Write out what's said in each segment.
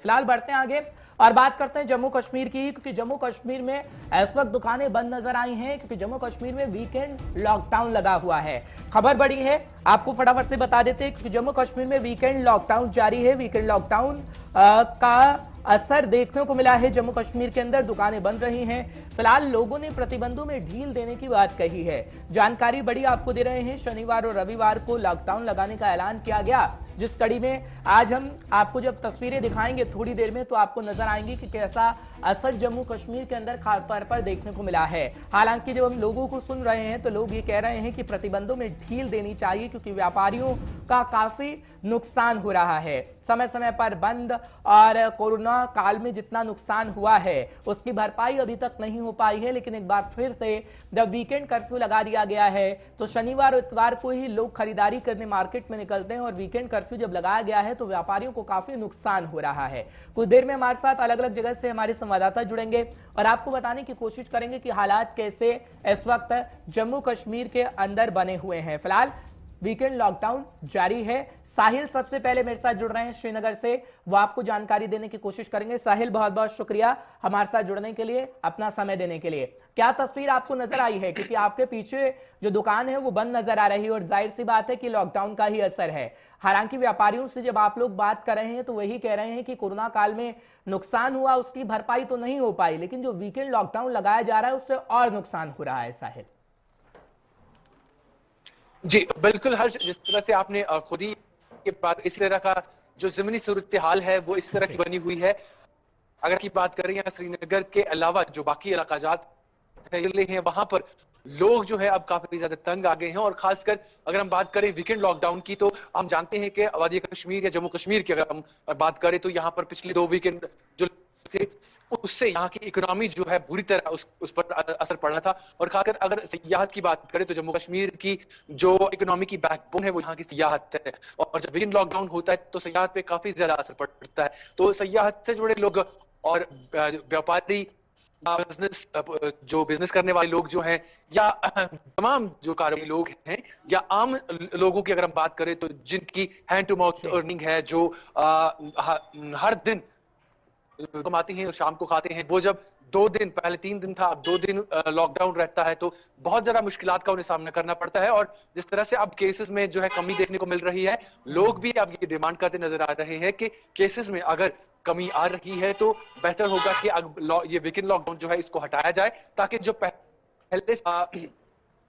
फिलहाल बढ़ते हैं आगे और बात करते हैं जम्मू कश्मीर की, क्योंकि जम्मू कश्मीर में इस वक्त दुकानें बंद नजर आई हैं, क्योंकि जम्मू कश्मीर में वीकेंड लॉकडाउन लगा हुआ है। खबर बड़ी है, आपको फटाफट से बता देते हैं, क्योंकि जम्मू कश्मीर में वीकेंड लॉकडाउन जारी है। वीकेंड लॉकडाउन का असर देखने को मिला है। जम्मू कश्मीर के अंदर दुकानें बंद रही हैं। फिलहाल लोगों ने प्रतिबंधों में ढील देने की बात कही है। जानकारी बड़ी आपको दे रहे हैं, शनिवार और रविवार को लॉकडाउन लगाने का ऐलान किया गया, जिस कड़ी में आज हम आपको जब तस्वीरें दिखाएंगे थोड़ी देर में तो आपको नजर आएंगी कि कैसा असर जम्मू कश्मीर के अंदर खासतौर पर देखने को मिला है। हालांकि जब हम लोगों को सुन रहे हैं तो लोग ये कह रहे हैं कि प्रतिबंधों में ढील देनी चाहिए, क्योंकि व्यापारियों का काफी नुकसान हो रहा है। समय समय पर बंद और कोरोना काल में जितना नुकसान हुआ है उसकी भरपाई अभी तक नहीं हो पाई है। लेकिन एक बार फिर से जब वीकेंड कर्फ्यू लगा दिया गया है तो शनिवार और इतवार को ही लोग खरीदारी करने मार्केट में निकलते हैं, और वीकेंड कर्फ्यू जब लगाया गया है तो व्यापारियों को काफी नुकसान हो रहा है। कुछ देर में हमारे साथ अलग अलग जगह से हमारे संवाददाता जुड़ेंगे और आपको बताने की कोशिश करेंगे कि हालात कैसे इस वक्त जम्मू कश्मीर के अंदर बने हुए हैं। फिलहाल वीकेंड लॉकडाउन जारी है। साहिल सबसे पहले मेरे साथ जुड़ रहे हैं श्रीनगर से, वो आपको जानकारी देने की कोशिश करेंगे। साहिल, बहुत बहुत शुक्रिया हमारे साथ जुड़ने के लिए, अपना समय देने के लिए। क्या तस्वीर आपको नजर आई है, क्योंकि आपके पीछे जो दुकान है वो बंद नजर आ रही है और जाहिर सी बात है कि लॉकडाउन का ही असर है। हालांकि व्यापारियों से जब आप लोग बात कर रहे हैं तो वही कह रहे हैं कि कोरोना काल में नुकसान हुआ, उसकी भरपाई तो नहीं हो पाई, लेकिन जो वीकेंड लॉकडाउन लगाया जा रहा है उससे और नुकसान हो रहा है। साहिल जी बिल्कुल हर्ष, जिस तरह से आपने खुद ही के बात, इस तरह का जो जमीनी सूरत हाल है वो इस तरह की बनी हुई है। अगर की बात करें यहाँ श्रीनगर के अलावा जो बाकी इलाकाजात हैं वहां पर लोग जो है अब काफी ज्यादा तंग आ गए हैं। और खासकर अगर हम बात करें वीकेंड लॉकडाउन की, तो हम जानते हैं कि वादी कश्मीर या जम्मू कश्मीर की अगर हम बात करें तो यहाँ पर पिछले 2 वीकेंड जो थे उससे यहाँ की इकोनॉमी जो है बुरी तरह उस पर असर पड़ रहा था। और खासकर अगर सियाहत की बात करें तो जम्मू कश्मीर की जो इकोनॉमी की बैकबोन है वो यहाँ की सियाहत है, और जब वीकेंड लॉकडाउन होता है तो सियाहत पे काफी ज्यादा असर पड़ता है। तो सियाहत से जुड़े लोग और व्यापारी, बिजनेस करने वाले लोग जो हैं, या तमाम जो कारोबारी लोग हैं, या आम लोगों की अगर हम बात करें तो जिनकी हैंड टू माउथ अर्निंग है, जो हर दिन कमाती हैं और शाम को खाते हैं, वो जब 2 दिन, पहले 3 दिन था, अब 2 दिन लॉकडाउन रहता है तो बहुत ज्यादा मुश्किलात का उन्हें सामना करना पड़ता है। और जिस तरह से अब केसेस में जो है कमी देखने को मिल रही है, लोग भी अब ये डिमांड करते नजर आ रहे हैं कि केसेस में अगर कमी आ रही है तो बेहतर होगा कि ये वीकेंड लॉकडाउन जो है इसको हटाया जाए, ताकि जो पहले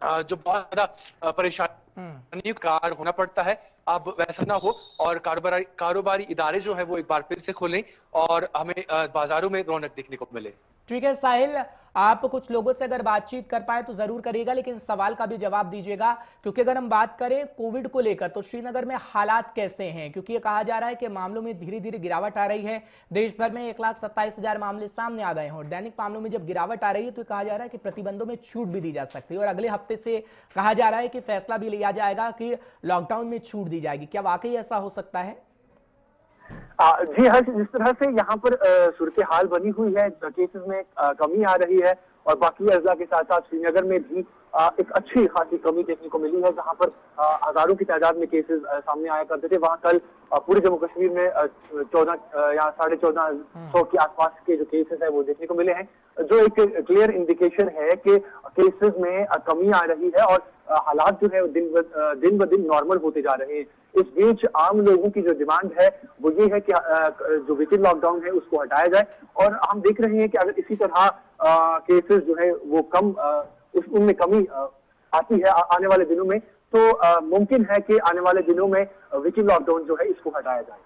जो बहुत ज्यादा परेशानी का होना पड़ता है अब वैसा ना हो, और कारोबारी इदारे जो है वो एक बार फिर से खोलें और हमें बाजारों में रौनक देखने को मिले। ठीक है साहिल, आप कुछ लोगों से अगर बातचीत कर पाए तो जरूर करिएगा, लेकिन सवाल का भी जवाब दीजिएगा, क्योंकि अगर हम बात करें कोविड को लेकर तो श्रीनगर में हालात कैसे हैं, क्योंकि ये कहा जा रहा है कि मामलों में धीरे धीरे गिरावट आ रही है। देश भर में 1,27,000 मामले सामने आ गए हैं और दैनिक मामलों में जब गिरावट आ रही है तो कहा जा रहा है कि प्रतिबंधों में छूट भी दी जा सकती है, और अगले हफ्ते से कहा जा रहा है कि फैसला भी लिया जाएगा कि लॉकडाउन में छूट दी जाएगी। क्या वाकई ऐसा हो सकता है? जी हर्ष, जिस तरह से यहाँ पर सूरत हाल बनी हुई है, केसेस में कमी आ रही है और बाकी अजला के साथ साथ श्रीनगर में भी एक अच्छी खासी कमी देखने को मिली है। जहाँ पर हजारों की तादाद में केसेस सामने आया करते थे, वहाँ कल पूरे जम्मू कश्मीर में 14 या 1450 के आसपास के जो केसेस है वो देखने को मिले हैं, जो एक क्लियर इंडिकेशन है कि केसेस में कमी आ रही है और हालात जो है दिन ब दिन नॉर्मल होते जा रहे हैं। इस बीच आम लोगों की जो डिमांड है वो ये है कि जो वीकेंड लॉकडाउन है उसको हटाया जाए, और हम देख रहे हैं कि अगर इसी तरह केसेस जो है वो उनमें कमी आती है आने वाले दिनों में, तो मुमकिन है कि आने वाले दिनों में वीकेंड लॉकडाउन जो है इसको हटाया जाए।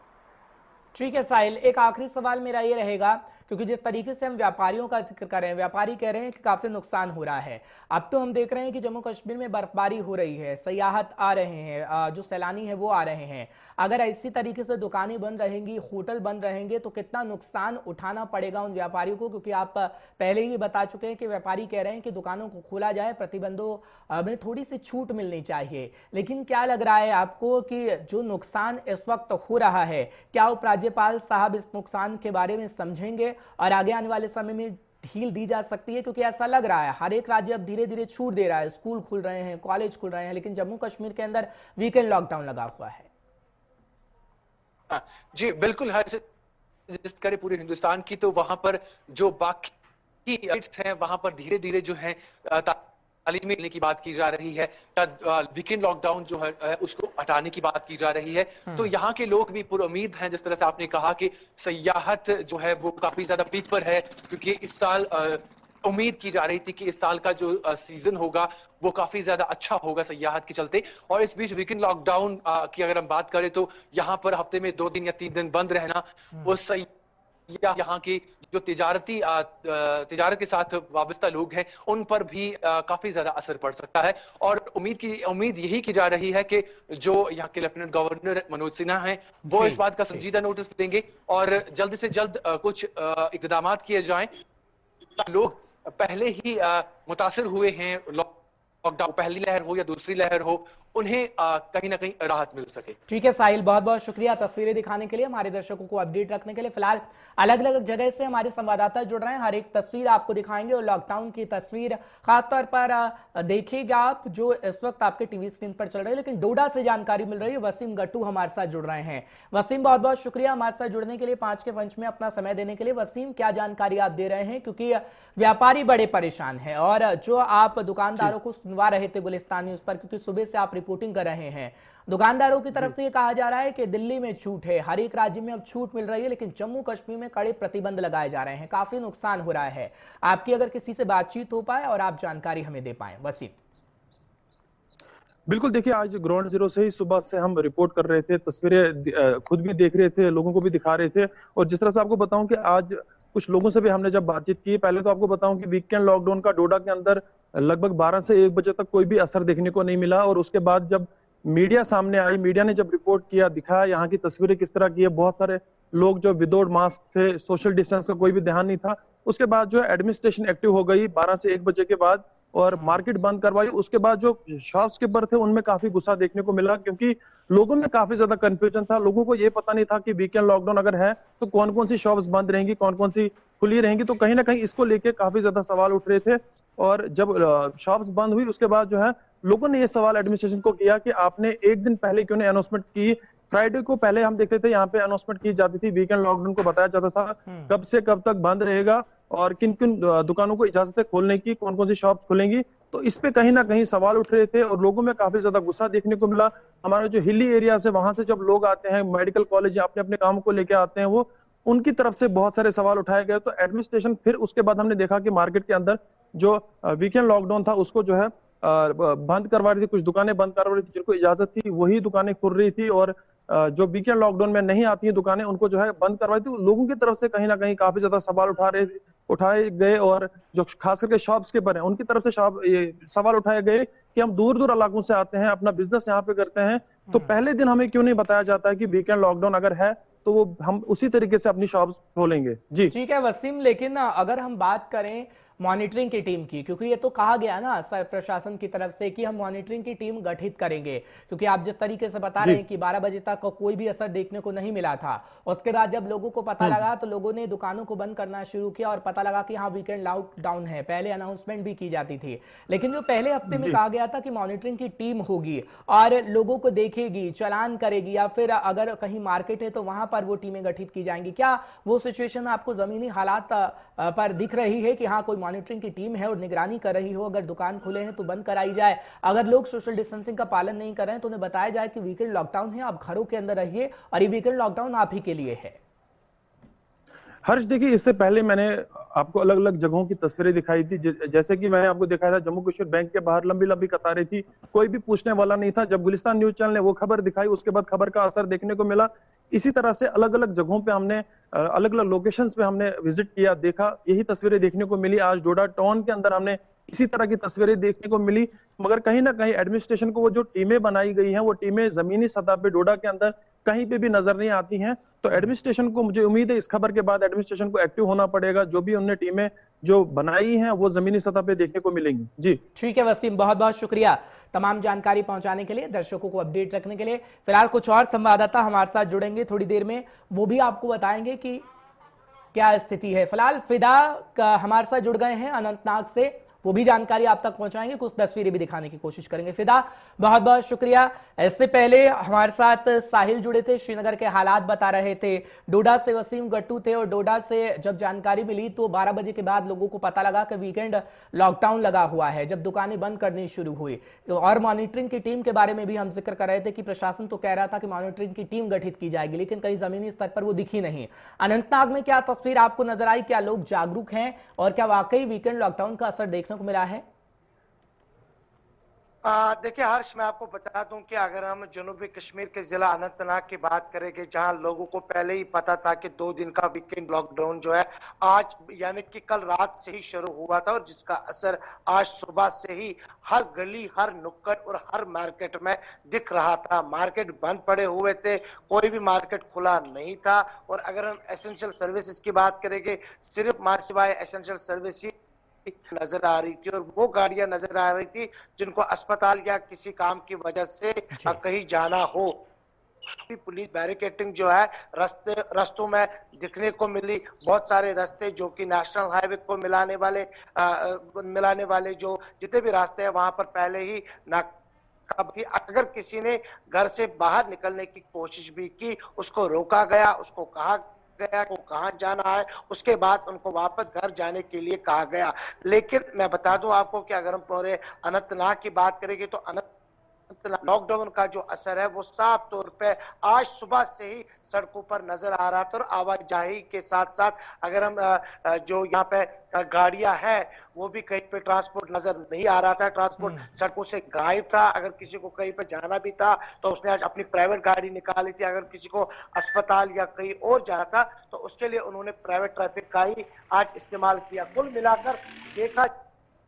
ठीक है साहिल, एक आखिरी सवाल मेरा ये रहेगा, क्योंकि जिस तरीके से हम व्यापारियों का जिक्र कर रहे हैं, व्यापारी कह रहे हैं कि काफी नुकसान हो रहा है। अब तो हम देख रहे हैं कि जम्मू कश्मीर में बर्फबारी हो रही है, सयाहत आ रहे हैं, जो सैलानी है वो आ रहे हैं। अगर इसी तरीके से दुकानें बंद रहेंगी, होटल बंद रहेंगे तो कितना नुकसान उठाना पड़ेगा उन व्यापारियों को, क्योंकि आप पहले ही बता चुके हैं कि व्यापारी कह रहे हैं कि दुकानों को खोला जाए, प्रतिबंधों में थोड़ी सी छूट मिलनी चाहिए। लेकिन क्या लग रहा है आपको कि जो नुकसान इस वक्त हो रहा है, क्या उपराज्यपाल साहब इस नुकसान के बारे में समझेंगे और आगे आने वाले समय में ढील दी जा सकती है? क्योंकि ऐसा लग रहा है हर एक राज्य अब धीरे धीरे छूट दे रहा है, स्कूल खुल रहे हैं, कॉलेज खुल रहे हैं, लेकिन जम्मू कश्मीर के अंदर वीकेंड लॉकडाउन लगा हुआ है। जी बिल्कुल हर्ष, जिस करें पूरे हिंदुस्तान की, तो वहां पर जो बाकी हैं वहां पर धीरे धीरे जो है तालीम मिलने की बात की जा रही है, वीकेंड लॉकडाउन जो है उसको हटाने की बात की जा रही है। तो यहाँ के लोग भी पूरी उम्मीद हैं, जिस तरह से आपने कहा कि सयाहत जो है वो काफी ज्यादा पीक पर है, क्योंकि इस साल उम्मीद की जा रही थी कि इस साल का जो सीजन होगा वो काफी ज्यादा अच्छा होगा सयाहत के चलते। और इस बीच वीकेंड लॉकडाउन की अगर हम बात करें तो यहाँ पर हफ्ते में 2 दिन या 3 दिन बंद रहना, वो सही यहाँ की जो तिजारत के साथ वाबस्ता लोग हैं उन पर भी काफी ज्यादा असर पड़ सकता है। और उम्मीद यही की जा रही है कि जो यहाँ के लेफ्टिनेंट गवर्नर मनोज सिन्हा हैं वो इस बात का संजीदा नोटिस लेंगे और जल्द से जल्द कुछ इक़दाम किए जाएं। लोग पहले ही मुतासिर हुए हैं लॉकडाउन, पहली लहर हो या दूसरी लहर हो, उन्हें कहीं ना कहीं राहत मिल सके। ठीक है साहिल, बहुत बहुत शुक्रिया तस्वीरें दिखाने के लिए, हमारे दर्शकों को अपडेट रखने के लिए। फिलहाल अलग अलग जगह से हमारे संवाददाता जुड़ रहे हैं, हर एक तस्वीर आपको दिखाएंगे और लॉकडाउन की तस्वीर खासतौर पर देखिएगा आप जो इस वक्त आपके टीवी स्क्रीन पर चल रही है। लेकिन डोडा से जानकारी मिल रही है, वसीम गट्टू हमारे साथ जुड़ रहे हैं। वसीम, बहुत बहुत शुक्रिया हमारे साथ जुड़ने के लिए, 5 के पंच में अपना समय देने के लिए। वसीम, क्या जानकारी आप दे रहे हैं, क्योंकि व्यापारी बड़े परेशान है और जो आप दुकानदारों को सुनवा रहे थे गुलिस्तान न्यूज पर, क्योंकि सुबह से आप रिपोर्टिंग कर रहे हैं, दुकानदारों की तरफ से ये कहा जा रहा है कि दिल्ली में छूट है, हर एक राज्य में अब छूट मिल रही है, लेकिन जम्मू कश्मीर में कड़े प्रतिबंध लगाए जा रहे हैं, काफी नुकसान हो रहा है। आपकी अगर किसी से बातचीत हो पाए और आप जानकारी हमें दे पाए। वसीम। बिल्कुल, देखिए आज ग्राउंड जीरो से ही सुबह से हम रिपोर्ट कर रहे थे, तस्वीरें खुद भी देख रहे थे, लोगों को भी दिखा रहे थे। और जिस तरह से आपको बताऊं कि आज कुछ लोगों से भी हमने जब बातचीत की, पहले तो आपको बताऊं कि वीकेंड लॉकडाउन का डोडा के अंदर लगभग 12 से 1 बजे तक कोई भी असर देखने को नहीं मिला। और उसके बाद जब मीडिया सामने आई, मीडिया ने जब रिपोर्ट किया, दिखाया यहाँ की तस्वीरें किस तरह की है, बहुत सारे लोग जो विदाउट मास्क थे, सोशल डिस्टेंस का कोई भी ध्यान नहीं था। उसके बाद जो एडमिनिस्ट्रेशन एक्टिव हो गई 12 से 1 बजे के बाद और मार्केट बंद करवाई। उसके बाद जो शॉप्स के ऊपर थे उनमें काफी गुस्सा देखने को मिला, क्योंकि लोगों में काफी ज्यादा कंफ्यूजन था। लोगों को ये पता नहीं था कि वीकेंड लॉकडाउन अगर है तो कौन कौन सी शॉप्स बंद रहेंगी, कौन कौन सी खुली रहेंगी। तो कहीं ना कहीं इसको लेके काफी ज्यादा सवाल उठ रहे थे। और जब शॉप्स बंद हुई उसके बाद जो है लोगों ने ये सवाल एडमिनिस्ट्रेशन को किया कि आपने एक दिन पहले क्यों नहीं अनाउंसमेंट की। फ्राइडे को पहले हम देखते थे यहाँ पे अनाउंसमेंट की जाती थी, वीकेंड लॉकडाउन को बताया जाता था कब से कब तक बंद रहेगा और किन किन दुकानों को इजाजत है खोलने की, कौन कौन सी शॉप्स खुलेंगी। तो इस पे कहीं ना कहीं सवाल उठ रहे थे और लोगों में काफी ज्यादा गुस्सा देखने को मिला। हमारे जो हिली एरिया से वहां से जब लोग आते हैं, मेडिकल कॉलेज अपने अपने काम को लेके आते हैं, वो उनकी तरफ से बहुत सारे सवाल उठाए गए। तो एडमिनिस्ट्रेशन फिर उसके बाद हमने देखा कि मार्केट के अंदर जो वीकेंड लॉकडाउन था उसको जो है बंद करवा रही थी, कुछ दुकानें बंद करवा रही थी, जिनको इजाजत थी वही दुकानें खुल रही थी और जो वीकेंड लॉकडाउन में नहीं आती है दुकानें उनको जो है बंद करवाई थी। लोगों की तरफ से कहीं ना कहीं काफी ज्यादा सवाल उठाए गए और जो खास करके शॉप्स के पर हैं उनकी तरफ से सवाल उठाए गए कि हम दूर दूर इलाकों से आते हैं, अपना बिजनेस यहाँ पे करते हैं, तो पहले दिन हमें क्यों नहीं बताया जाता है कि वीकेंड लॉकडाउन अगर है तो वो हम उसी तरीके से अपनी शॉप्स खोलेंगे। जी ठीक है वसीम, लेकिन अगर हम बात करें मॉनिटरिंग की टीम की, क्योंकि ये तो कहा गया ना प्रशासन की तरफ से कि हम मॉनिटरिंग की टीम गठित करेंगे, क्योंकि आप जिस तरीके से बता रहे हैं कि 12 बजे तक कोई भी असर देखने को नहीं मिला था। उसके बाद जब लोगों को पता लगा तो लोगों ने दुकानों को बंद करना शुरू किया और पता लगा कि हाँ वीकेंड लॉकडाउन है। पहले अनाउंसमेंट भी की जाती थी, लेकिन जो पहले हफ्ते में कहा गया था कि मॉनिटरिंग की टीम होगी और लोगों को देखेगी, चालान करेगी, या फिर अगर कहीं मार्केट है तो वहां पर वो टीमें गठित की जाएंगी, क्या वो सिचुएशन आपको जमीनी हालात पर दिख रही है कि हाँ कोई मॉनिटरिंग की टीम है और निगरानी कर रही हो, अगर दुकान खुले हैं तो बंद कराई जाए, अगर लोग सोशल डिस्टेंसिंग का पालन नहीं कर रहे हैं तो उन्हें बताया जाए कि वीकेंड लॉकडाउन है, आप घरों के अंदर रहिए और ये वीकेंड लॉकडाउन आप ही के लिए है? हर्ष, देखिए इससे पहले मैंने आपको अलग अलग जगहों की तस्वीरें दिखाई थी, जैसे कि मैंने आपको दिखाया था जम्मू कश्मीर बैंक के बाहर लंबी लंबी कतारें थी, कोई भी पूछने वाला नहीं था। जब गुलिस्तान न्यूज चैनल ने वो खबर दिखाई उसके बाद खबर का असर देखने को मिला। इसी तरह से अलग अलग जगहों पे हमने अलग अलग लोकेशंस पे हमने विजिट किया, देखा, यही तस्वीरें देखने को मिली। आज डोडा टाउन के अंदर हमने इसी तरह की तस्वीरें देखने को मिली। मगर कहीं ना कहीं एडमिनिस्ट्रेशन को वो जो टीमें बनाई गई हैं वो टीमें जमीनी सतह पे डोडा के अंदर कहीं पे भी नजर नहीं आती हैं। तो एडमिनिस्ट्रेशन को, मुझे उम्मीद है इस खबर के बाद एडमिनिस्ट्रेशन को एक्टिव होना पड़ेगा। जो भी उन्होंने टीमें जो बनाई हैं वो जमीनी सतह पे देखने को मिलेंगी। जी ठीक है वसीम, बहुत बहुत शुक्रिया तमाम जानकारी पहुंचाने के लिए, दर्शकों को अपडेट रखने के लिए। फिलहाल कुछ और संवाददाता हमारे साथ जुड़ेंगे थोड़ी देर में, वो भी आपको बताएंगे कि क्या स्थिति है। फिलहाल फिदा हमारे साथ जुड़ गए हैं अनंतनाग से, वो भी जानकारी आप तक पहुंचाएंगे, कुछ तस्वीरें भी दिखाने की कोशिश करेंगे। फिदा, बहुत बहुत शुक्रिया। इससे पहले हमारे साथ साहिल जुड़े थे, श्रीनगर के हालात बता रहे थे। डोडा से वसीम गट्टू थे और डोडा से जब जानकारी मिली तो 12 बजे के बाद लोगों को पता लगा कि वीकेंड लॉकडाउन लगा हुआ है, जब दुकानें बंद करनी शुरू हुई। और मॉनिटरिंग की टीम के बारे में भी हम जिक्र कर रहे थे कि प्रशासन तो कह रहा था कि मॉनिटरिंग की टीम गठित की जाएगी, लेकिन कहीं जमीनी स्तर पर वो दिखी नहीं। अनंतनाग में क्या तस्वीर आपको नजर आई? क्या लोग जागरूक हैं और क्या वाकई वीकेंड लॉकडाउन का असर देखने को मिला है? देखिए हर्ष, मैं आपको बता दूं कि अगर हम जनूबी कश्मीर के जिला अनंतनाग की बात करेंगे, जहां लोगों को पहले ही पता था कि 2 दिन का वीकेंड लॉकडाउन जो है आज यानी कि कल रात से ही शुरू हुआ था, और जिसका असर आज सुबह से ही हर गली, हर नुक्कड़ और हर मार्केट में दिख रहा था। मार्केट बंद पड़े हुए थे, कोई भी मार्केट खुला नहीं था। और अगर हम एसेंशियल सर्विसेज की बात करेंगे, सिर्फ सिवाय एसेंशियल सर्विस ही नजर आ रही थी, और वो गाड़ियां नजर आ रही थी जिनको अस्पताल या किसी काम की वजह से कहीं जाना हो। पुलिस बैरिकेटिंग जो है रस्तों में दिखने को मिली। बहुत सारे रास्ते जो कि नेशनल हाईवे को मिलाने वाले जो जितने भी रास्ते हैं वहां पर पहले ही अगर किसी ने घर से बाहर निकलने की कोशिश भी की, उसको रोका गया, उसको कहा गया को कहां जाना है, उसके बाद उनको वापस घर जाने के लिए कहा गया। लेकिन मैं बता दूं आपको कि अगर हम पूरे अनंतनाग की बात करेंगे तो लॉकडाउन का जो असर है वो साफ तौर पे आज सुबह से ही सड़कों पर नजर आ रहा था। और आवाजाही के साथ साथ अगर हम जो यहाँ पे गाड़ियां हैं वो भी कहीं पे ट्रांसपोर्ट नजर नहीं आ रहा था, ट्रांसपोर्ट सड़कों से गायब था। अगर किसी को कहीं पे जाना भी था तो उसने आज अपनी प्राइवेट गाड़ी निकाली थी। अगर किसी को अस्पताल या कहीं और जाना था तो उसके लिए उन्होंने प्राइवेट ट्रैफिक का ही आज इस्तेमाल किया। कुल मिलाकर देखा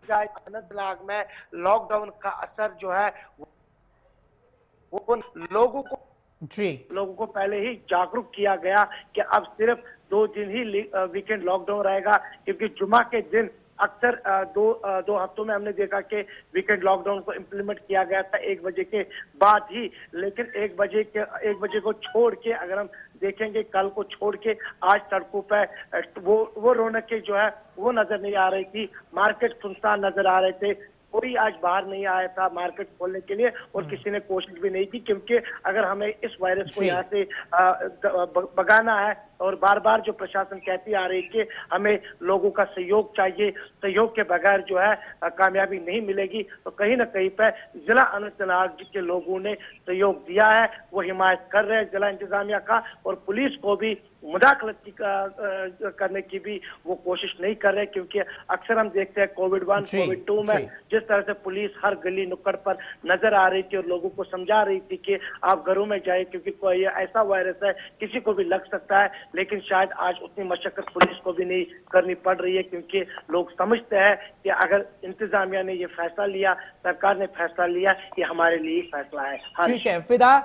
जाए अनंतनाग में लॉकडाउन का असर जो है वो लोगों को पहले ही जागरूक किया गया कि अब सिर्फ 2 दिन ही वीकेंड लॉकडाउन रहेगा, क्योंकि जुमा के दिन अक्सर दो हफ्तों में हमने देखा कि वीकेंड लॉकडाउन को इम्प्लीमेंट किया गया था 1 बजे के बाद ही। लेकिन 1 बजे को छोड़ के अगर हम देखेंगे, कल को छोड़ के आज सड़कों पर वो रौनकें जो है वो नजर नहीं आ रही थी। मार्केट सुनसान नजर आ रहे थे, कोई आज बाहर नहीं आया था मार्केट खोलने के लिए, और किसी ने कोशिश भी नहीं की, क्योंकि अगर हमें इस वायरस को यहाँ से भगाना है, और बार बार जो प्रशासन कहती आ रही है कि हमें लोगों का सहयोग चाहिए, सहयोग के बगैर जो है कामयाबी नहीं मिलेगी, तो कहीं ना कहीं पे जिला अनंतनाग के लोगों ने सहयोग दिया है, वो हिमायत कर रहे हैं जिला इंतजामिया का, और पुलिस को भी मुदाखलत करने की भी वो कोशिश नहीं कर रहे, क्योंकि अक्सर हम देखते हैं कोविड 1 कोविड 2 में जिस तरह से पुलिस हर गली नुक्कड़ पर नजर आ रही थी और लोगों को समझा रही थी कि आप घरों में जाए, क्योंकि कोई ऐसा वायरस है किसी को भी लग सकता है। लेकिन शायद आज उतनी मशक्कत पुलिस को भी नहीं करनी पड़ रही है, क्योंकि लोग समझते हैं कि अगर इंतजामिया ने ये फैसला लिया, सरकार ने फैसला लिया, ये हमारे लिए फैसला है। ठीक है फिदा,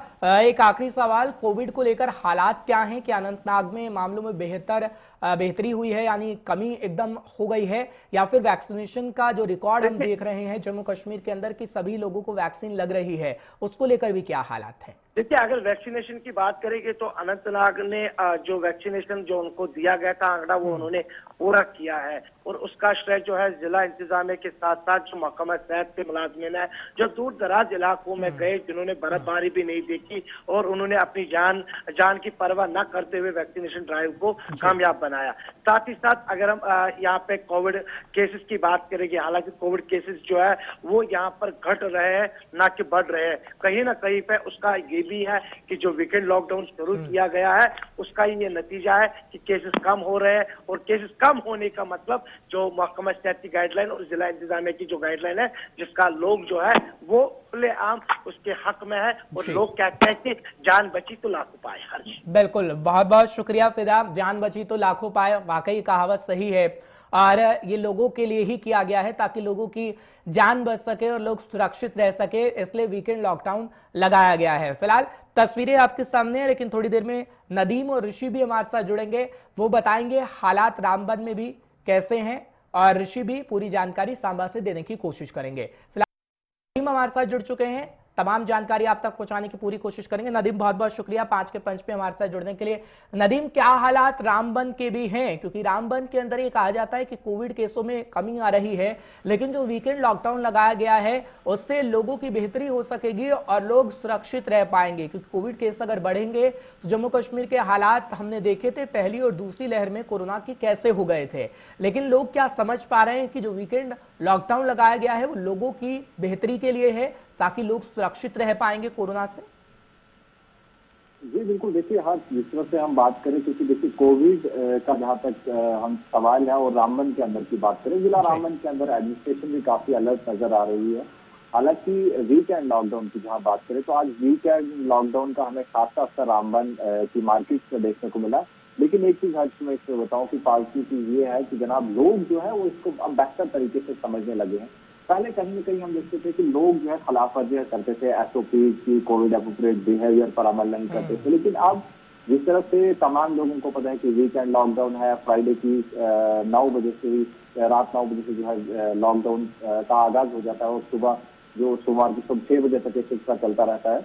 एक आखिरी सवाल, कोविड को लेकर हालात क्या हैं? कि अनंतनाग में मामलों में बेहतरी हुई है, यानी कमी एकदम हो गई है, या फिर वैक्सीनेशन का जो रिकॉर्ड हम देख रहे हैं जम्मू कश्मीर के अंदर कि सभी लोगों को वैक्सीन लग रही है, उसको लेकर भी क्या हालात हैं? देखिए, अगर वैक्सीनेशन की बात करेंगे तो अनंतनाग ने जो वैक्सीनेशन जो उनको दिया गया था आंकड़ा, वो उन्होंने पूरा किया है, और उसका श्रेय जो है जिला इंतजामिया के साथ साथ जो महकमा सेहत के मुलाजमीन है, जो दूर दराज इलाकों में गए, जिन्होंने बर्फबारी भी नहीं देखी और उन्होंने अपनी जान की परवाह न करते हुए वैक्सीनेशन ड्राइव को कामयाब बनाया। साथ ही साथ अगर हम यहाँ पे कोविड केसेस की बात करेंगे, हालांकि कोविड केसेस जो है वो यहाँ पर घट रहे हैं, ना कि बढ़ रहे हैं। कहीं ना कहीं पे उसका ये भी है कि जो वीकेंड लॉकडाउन शुरू किया गया है उसका ये नतीजा है कि केसेस कम हो रहे हैं, और केसेस कम होने का मतलब जो महकमा सेहत की गाइडलाइन और जिला इंतजामिया की जो गाइडलाइन है, जिसका लोग जो है वो खुलेआम उसके हक में है, और लोग कहते हैं कि जान बची तो लाखों पाए। बिल्कुल, बहुत बहुत शुक्रिया फिदा। जान बची तो लाखों पाए, वाकई कहावत सही है, और ये लोगों के लिए ही किया गया है ताकि लोगों की जान बच सके और लोग सुरक्षित रह सके, इसलिए वीकेंड लॉकडाउन लगाया गया है। फिलहाल तस्वीरें आपके सामने है, लेकिन थोड़ी देर में नदीम और ऋषि भी हमारे साथ जुड़ेंगे, वो बताएंगे हालात रामबन में भी कैसे हैं, और ऋषि भी पूरी जानकारी सांबा से देने की कोशिश करेंगे। फिलहाल नदीम हमारे साथ जुड़ चुके हैं। तमाम जानकारी आप तक पहुंचाने की पूरी कोशिश करेंगे। नदीम, बहुत बहुत शुक्रिया 5 के पंच पे हमारे साथ जुड़ने के लिए। नदीम, क्या हालात रामबन के भी हैं, क्योंकि रामबन के अंदर ये कहा जाता है कि कोविड केसों में कमी आ रही है, लेकिन जो वीकेंड लॉकडाउन लगाया गया है उससे लोगों की बेहतरी हो सकेगी और लोग सुरक्षित रह पाएंगे, क्योंकि कोविड केस अगर बढ़ेंगे तो जम्मू कश्मीर के हालात हमने देखे थे पहली और दूसरी लहर में कोरोना की कैसे हो गए थे। लेकिन लोग क्या समझ पा रहे हैं कि जो वीकेंड लॉकडाउन लगाया गया है वो लोगों की बेहतरी के लिए है, ताकि लोग सुरक्षित रह पाएंगे कोरोना से? जी बिल्कुल, देखिए हाँ, जिस तरह से हम बात करें, क्योंकि देखिए कोविड का जहाँ तक हम सवाल है और रामबन के अंदर की बात करें, जिला रामबन के अंदर एडमिनिस्ट्रेशन भी काफी अलर्ट नजर आ रही है। हालांकि वीकेंड लॉकडाउन की जहाँ बात करें तो आज वीकेंड लॉकडाउन का हमें खासा असर रामबन की मार्केट में देखने को मिला। लेकिन एक चीज हर्ष मैं इसमें बताऊं कि पॉजिटिव चीज ये है कि जनाब लोग जो है वो इसको अब बेहतर तरीके से समझने लगे हैं। पहले कहीं न कहीं हम देखते थे कि लोग जो है खिलाफ वर्जियां करते थे, एसओपी की, कोविड एप्रोप्रिएट बिहेवियर पर अमल नहीं करते थे। लेकिन अब जिस तरह से तमाम लोगों को पता है कि वीकेंड लॉकडाउन है, फ्राइडे की 9 बजे से ही, रात 9 बजे से जो है लॉकडाउन का आगाज हो जाता है और सुबह जो सोमवार की सुबह 6 बजे तक ये सिलसिला चलता रहता है।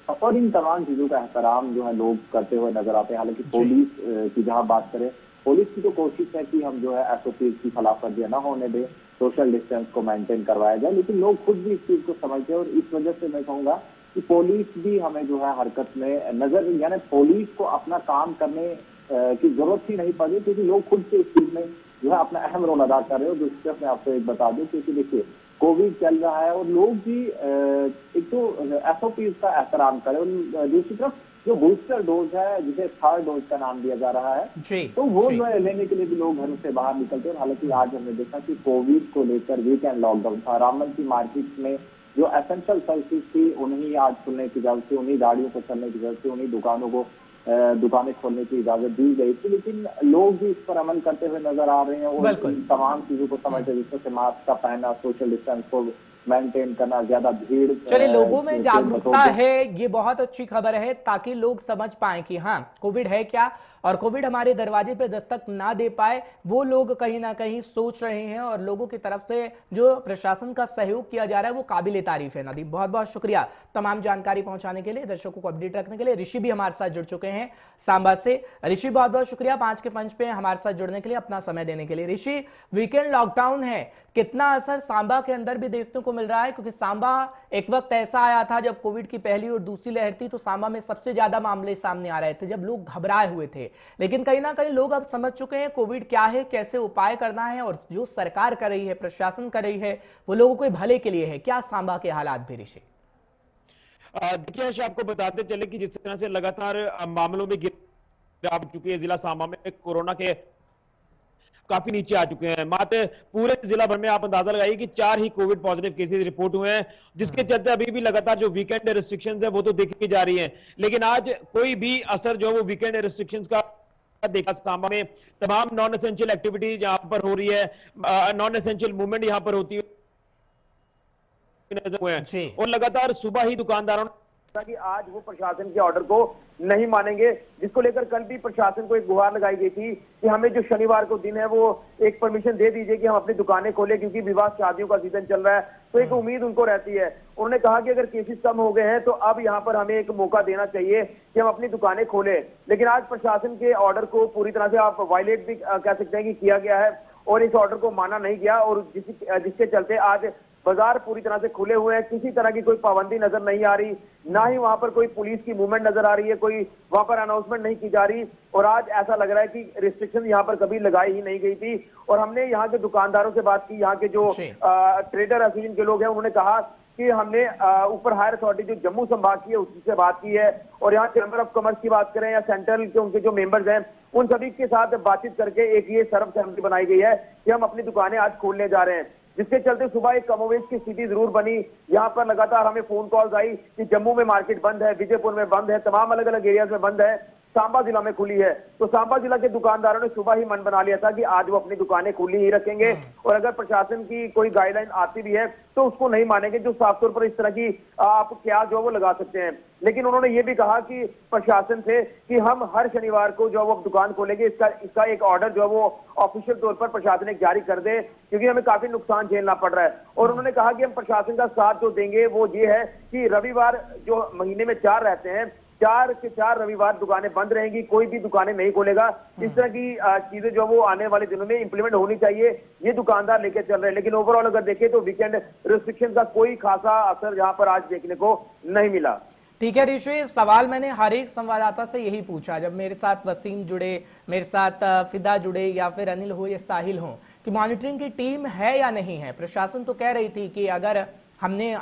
और इन तमाम चीजों का एहतराम जो है लोग करते हुए नजर आते हैं। हालांकि पुलिस की जहां बात करें, पुलिस की तो कोशिश है कि हम जो है एसओपी की खिलाफ वर्जियां न होने दें, सोशल डिस्टेंस को मेंटेन करवाया जाए, लेकिन लोग खुद भी इस चीज को समझते हैं। और इस वजह से मैं कहूंगा कि पुलिस भी हमें जो है हरकत में नजर, यानी पुलिस को अपना काम करने की जरूरत ही नहीं पड़ी, क्योंकि लोग खुद से इस चीज में जो है अपना अहम रोल अदा कर रहे हो। दूसरी तरफ मैं आपको एक बता दूं, क्योंकि देखिए कोविड चल रहा है और लोग भी एक तो एसओपी का एहतराम करें, और दूसरी तरफ जो बूस्टर डोज है जिसे थर्ड डोज का नाम दिया जा रहा है, तो वो जो है लेने के लिए भी लोग घरों से बाहर निकलते हैं। हालांकि आज हमने देखा कि कोविड को लेकर वीकेंड लॉकडाउन था, रामबन की मार्केट में जो एसेंशियल सर्विसेज थी उन्हीं आज खुलने की इजाजत थी, उन्हीं गाड़ियों को चलने की इजाजत थी, उन्हीं दुकानें खोलने की इजाजत दी गई थी। लेकिन लोग भी इस पर अमल करते हुए नजर आ रहे हैं और तमाम चीजों को समझते हैं, जिस तरह से मास्क का पहनना, सोशल डिस्टेंस को मेंटेन करना, ज्यादा भीड़। चलिए, लोगों में जागरूकता है, ये बहुत अच्छी खबर है, ताकि लोग समझ पाए कि हाँ कोविड है क्या और कोविड हमारे दरवाजे पे दस्तक ना दे पाए, वो लोग कहीं ना कहीं सोच रहे हैं और लोगों की तरफ से जो प्रशासन का सहयोग किया जा रहा है वो काबिले तारीफ है। नदीम, बहुत बहुत शुक्रिया तमाम जानकारी पहुंचाने के लिए, दर्शकों को अपडेट रखने के लिए। ऋषि भी हमारे साथ जुड़ चुके हैं सांबा से। ऋषि, बहुत बहुत शुक्रिया 5 के पंच पे हमारे साथ जुड़ने के लिए, अपना समय देने के लिए। ऋषि, वीकेंड लॉकडाउन है, कितना असर सांबा के अंदर भी देखने को मिल रहा है? क्योंकि सांबा एक वक्त ऐसा आया था जब कोविड की पहली और दूसरी लहर थी, तो सांबा में सबसे ज्यादा मामले सामने आ रहे थे, जब लोग घबराए हुए थे। लेकिन कहीं ना कहीं लोग अब समझ चुके हैं कोविड क्या है, कैसे उपाय करना है, और जो सरकार कर रही है, प्रशासन कर रही है, वो लोगों के भले के लिए है। क्या सांबा के हालात भी ऋषि? देखिए, आपको बताते चले कि जिस तरह से लगातार मामलों में गिरावट चुकी है, जिला सांबा में कोरोना के काफी नीचे आ चुके हैं। मात्र पूरे जिला भर में आप अंदाजा लगाइए कि 4 ही कोविड पॉजिटिव केसेस रिपोर्ट हुए हैं, जिसके चलते अभी भी लगातार जो वीकेंड रेस्ट्रिक्शंस है वो तो देखी जा रही हैं। लेकिन आज कोई भी असर जो है वो वीकेंड रेस्ट्रिक्शंस का देखा। सांबा में तमाम नॉन एसेंशियल एक्टिविटीज यहां पर हो रही है, नॉन एसेंशियल मूवमेंट यहां पर होती है नजर हुए हैं, और लगातार सुबह ही दुकानदारों कि आज वो प्रशासन के ऑर्डर को नहीं मानेंगे, जिसको लेकर कल भी प्रशासन को एक गुहार लगाई गई थी कि हमें जो शनिवार को दिन है वो एक परमिशन दे दीजिए कि हम अपनी दुकानें खोलें, क्योंकि विवाह शादियों का सीजन चल रहा है। तो एक उम्मीद उनको रहती है। उन्होंने कहा कि अगर केसेस कम हो गए हैं तो अब यहाँ पर हमें एक मौका देना चाहिए कि हम अपनी दुकानें खोलें। लेकिन आज प्रशासन के ऑर्डर को पूरी तरह से आप वायलेट भी कह सकते हैं कि किया गया है, और इस ऑर्डर को माना नहीं गया, और जिसके चलते आज बाजार पूरी तरह से खुले हुए हैं। किसी तरह की कोई पाबंदी नजर नहीं आ रही, ना ही वहां पर कोई पुलिस की मूवमेंट नजर आ रही है, कोई वहां पर अनाउंसमेंट नहीं की जा रही। और आज ऐसा लग रहा है कि रिस्ट्रिक्शन यहाँ पर कभी लगाई ही नहीं गई थी। और हमने यहाँ के दुकानदारों से बात की, यहाँ के जो ट्रेडर एसोसिएशन के लोग हैं, उन्होंने कहा कि हमने ऊपर हायर अथॉरिटी जो जम्मू संभाग की है उससे बात की है, और यहाँ चैम्बर ऑफ कॉमर्स की बात करें या सेंट्रल के उनके जो मेंबर्स हैं, उन सभी के साथ बातचीत करके एक ये सर्वसहमति बनाई गई है कि हम अपनी दुकानें आज खोलने जा रहे हैं। जिसके चलते सुबह एक कमोवेश की स्थिति जरूर बनी। यहाँ पर लगातार हमें फोन कॉल्स आई कि जम्मू में मार्केट बंद है, विजयपुर में बंद है, तमाम अलग अलग एरियाज में बंद है, सांबा जिला में खुली है। तो सांबा जिला के दुकानदारों ने सुबह ही मन बना लिया था कि आज वो अपनी दुकानें खुली ही रखेंगे, और अगर प्रशासन की कोई गाइडलाइन आती भी है तो उसको नहीं मानेंगे, जो साफ तौर पर इस तरह की आप क्या जो वो लगा सकते हैं। लेकिन उन्होंने ये भी कहा कि प्रशासन से कि हम हर शनिवार को जो वो दुकान खोलेंगे, इसका एक ऑर्डर जो है वो ऑफिशियल तौर पर प्रशासन एक जारी कर दे, क्योंकि हमें काफी नुकसान झेलना पड़ रहा है। और उन्होंने कहा कि हम प्रशासन का साथ जो देंगे वो ये है कि रविवार जो महीने में 4 रहते हैं, 4 के 4 रविवार दुकानें बंद रहेंगी, कोई भी दुकानें नहीं खोलेगा। इस तरह की चीजें जो वो आने वाले दिनों में इंप्लीमेंट होनी चाहिए, ये दुकानदार लेके चल रहे हैं। लेकिन ओवरऑल अगर देखें तो वीकेंड रिस्ट्रिक्शन का कोई खासा असर यहाँ पर आज देखने को नहीं मिला। ठीक है ऋषि, सवाल मैंने हर एक संवाददाता से यही पूछा, जब मेरे साथ वसीम जुड़े, मेरे साथ फिदा जुड़े या फिर अनिल हो या साहिल हो, कि मॉनिटरिंग की टीम है या नहीं है। प्रशासन तो कह रही थी कि अगर हमने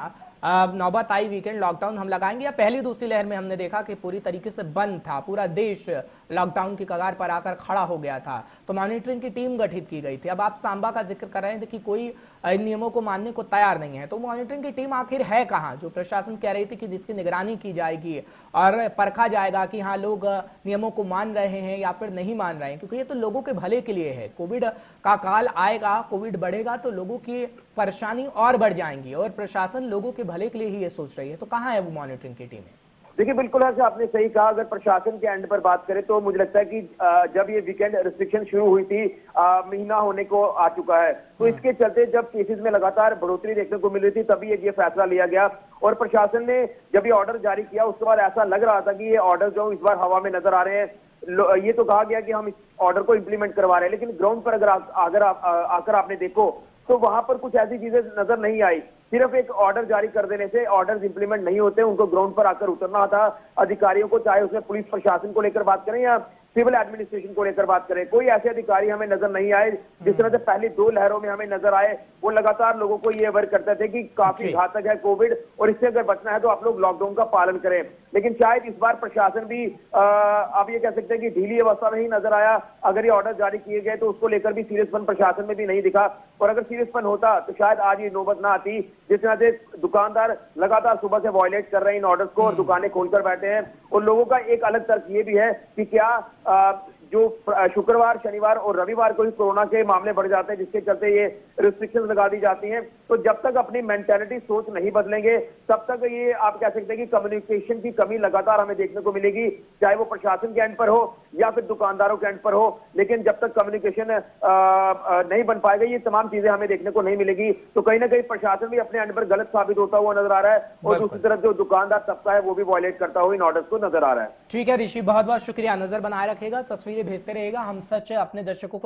नौबत आई वीकेंड लॉकडाउन हम लगाएंगे, या पहली दूसरी लहर में हमने देखा कि पूरी तरीके से बंद था, पूरा देश लॉकडाउन की कगार पर आकर खड़ा हो गया था, तो मॉनिटरिंग की टीम गठित की गई थी। अब आप सांबा का जिक्र कर रहे थे कि कोई इन नियमों को मानने को तैयार नहीं है, तो मॉनिटरिंग की टीम आखिर है कहाँ, जो प्रशासन कह रही थी कि जिसकी निगरानी की जाएगी और परखा जाएगा कि हाँ लोग नियमों को मान रहे हैं या फिर नहीं मान रहे हैं, क्योंकि ये तो लोगों के भले के लिए है। कोविड का काल आएगा, कोविड बढ़ेगा तो लोगों की परेशानी और बढ़ जाएंगी, और प्रशासन लोगों के भले के लिए ही ये सोच रही है। तो कहाँ है वो मॉनिटरिंग की टीमें? देखिए बिल्कुल है, आपने सही कहा। अगर प्रशासन के एंड पर बात करें तो मुझे लगता है कि जब ये वीकेंड रिस्ट्रिक्शन शुरू हुई थी, महीना होने को आ चुका है, तो इसके चलते जब केसेस में लगातार बढ़ोतरी देखने को मिल रही थी, तभी ये फैसला लिया गया। और प्रशासन ने जब ये ऑर्डर जारी किया, उसके बाद ऐसा लग रहा था कि ये ऑर्डर जो इस बार हवा में नजर आ रहे हैं। ये तो कहा गया कि हम इस ऑर्डर को इंप्लीमेंट करवा रहे हैं, लेकिन ग्राउंड पर अगर आकर आपने देखो तो वहां पर कुछ ऐसी चीजें नजर नहीं आई। सिर्फ एक ऑर्डर जारी कर देने से ऑर्डर इंप्लीमेंट नहीं होते, उनको ग्राउंड पर आकर उतरना था अधिकारियों को, चाहे उसमें पुलिस प्रशासन को लेकर बात करें या सिविल एडमिनिस्ट्रेशन को लेकर बात करें। कोई ऐसे अधिकारी हमें नजर नहीं आए जिस तरह से पहली 2 लहरों में हमें नजर आए। वो लगातार लोगों को ये अवेयर करते थे कि काफी घातक है कोविड, और इससे अगर बचना है तो आप लोग लॉकडाउन का पालन करें। लेकिन शायद इस बार प्रशासन भी आप ये कह सकते हैं कि ढीली अवस्था में ही नजर आया। अगर ये ऑर्डर जारी किए गए तो उसको लेकर भी सीरियसपन प्रशासन में भी नहीं दिखा, और अगर सीरियसपन होता तो शायद आज ये नौबत ना आती। जिस तरह से दुकानदार लगातार सुबह से वायलेट कर रहे हैं इन ऑर्डर्स को और दुकानें खोलकर बैठे हैं। और लोगों का एक अलग तर्क ये भी है कि क्या जो शुक्रवार, शनिवार और रविवार को ही कोरोना के मामले बढ़ जाते हैं, जिसके चलते ये रिस्ट्रिक्शंस लगा दी जाती हैं। तो जब तक अपनी मेंटालिटी, सोच नहीं बदलेंगे, तब तक ये आप कह सकते हैं कि कम्युनिकेशन की कमी लगातार हमें देखने को मिलेगी, चाहे वो प्रशासन के एंड पर हो या फिर दुकानदारों के एंड पर हो। लेकिन जब तक कम्युनिकेशन नहीं बन पाएगा, ये तमाम चीजें हमें देखने को नहीं मिलेगी। तो कहीं ना कहीं प्रशासन भी अपने एंड पर गलत साबित होता हुआ नजर आ रहा है, और दूसरी तरफ जो दुकानदार तबका है वो भी वायलेट करता हुआ इन ऑर्डर्स को नजर आ रहा है। ठीक है ऋषि, बहुत बहुत शुक्रिया, नजर बनाए रखेगा, तस्वीरें भेजते रहेगा, हम सच अपने दर्शकों को